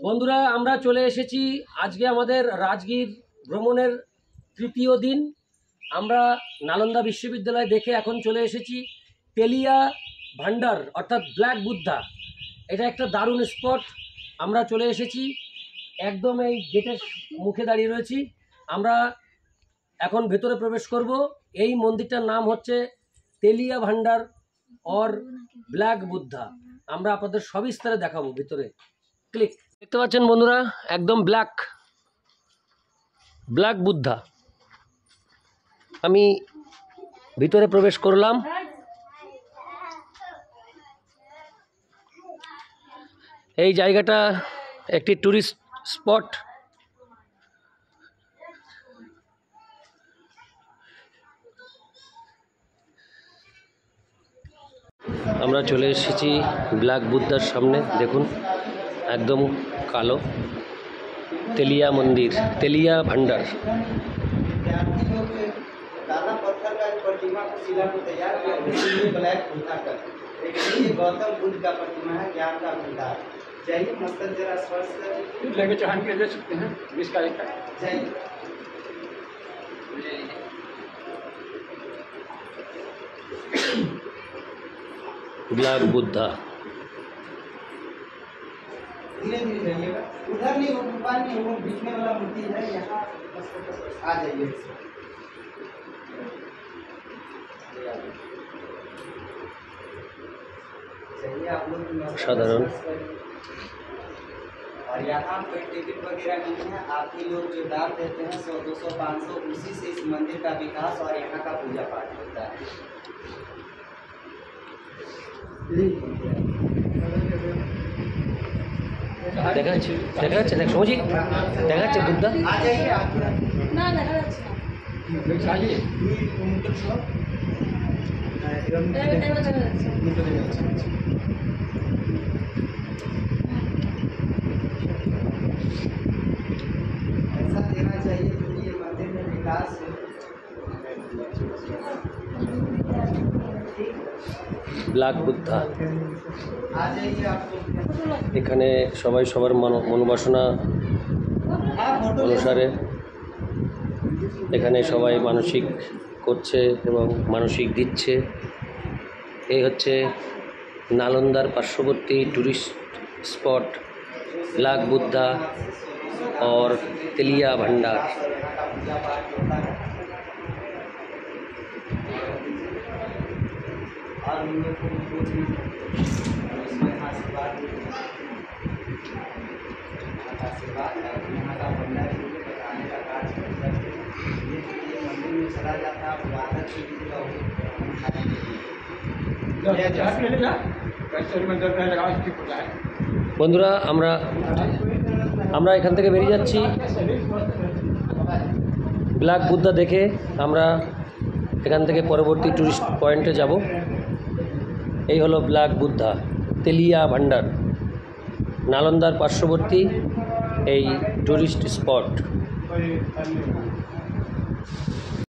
বন্ধুরা আমরা চলে এসেছি আজকে আমাদের রাজগীর ভ্রমণের তৃতীয় দিন। আমরা নালন্দা বিশ্ববিদ্যালয় দেখে এখন চলে এসেছি তেলিয়া ভান্ডার অর্থাৎ ব্ল্যাক বুদ্ধা। এটা একটা দারুণ স্পট। আমরা চলে এসেছি, একদম এই গেটের মুখে দাঁড়িয়ে রয়েছি। আমরা এখন ভেতরে প্রবেশ করব। এই মন্দিরটার নাম হচ্ছে তেলিয়া ভান্ডার অর ব্ল্যাক বুদ্ধা। আমরা আপনাদের সবিস্তারে দেখাবো ভিতরে। ক্লিক দেখতে পাচ্ছেন বন্ধুরা, একদম ব্ল্যাক বুদ্ধা। আমি ভিতরে প্রবেশ করলাম। এই জায়গাটা একটি টুরিস্ট স্পট। আমরা চলে এসেছি ব্ল্যাক বুদ্ধার সামনে। দেখুন একদম কালো তেলিয়া মন্দির, তেলিয়া ভান্ডার। गौतम बुद्ध का प्रतिमा है, ज्ञान का भंडार। चाहिए मस्तक जरा स्पर्श कर लगे चाहन के दे सकते हैं 20 का एक चाहिए। ब्लैक बुद्धा धीरे धीरे जाइएगा, उधर नहीं वो ऊपर नहीं, वो बीच में वाला मूर्ति है, यहाँ आ जाइए। साधारण और यहाँ कोई टिकट वगैरह नहीं है। आप ही लोग जो दान देते हैं 100, 200, 500, उसी से इस मंदिर का विकास और यहाँ का पूजा पाठ होता है। দেখা যাচ্ছে দেখ সমজি, দেখা যাচ্ছে বুদ্ধা। आ जाइए आप ना দেখা যাচ্ছে ऐसा देना चाहिए जो ये मंदिर में विकास है। ব্ল্যাক বুদ্ধা। এখানে সবাই সবার মনোবাসনা অনুসারে এখানে সবাই মানসিক করছে এবং মানসিক দিচ্ছে। এই হচ্ছে নালন্দার পার্শ্ববর্তী টুরিস্ট স্পট ব্ল্যাক বুদ্ধা और तेलिया भंडार। বন্ধুরা আমরা এখান থেকে বেরিয়ে যাচ্ছি। ব্ল্যাক বুদ্ধা দেখে আমরা এখান থেকে পরবর্তী টুরিস্ট পয়েন্টে যাব। এই হলো ব্ল্যাক বুদ্ধা তেলিয়া ভান্ডার, নালন্দার পার্শ্ববর্তী এই টুরিস্ট স্পট।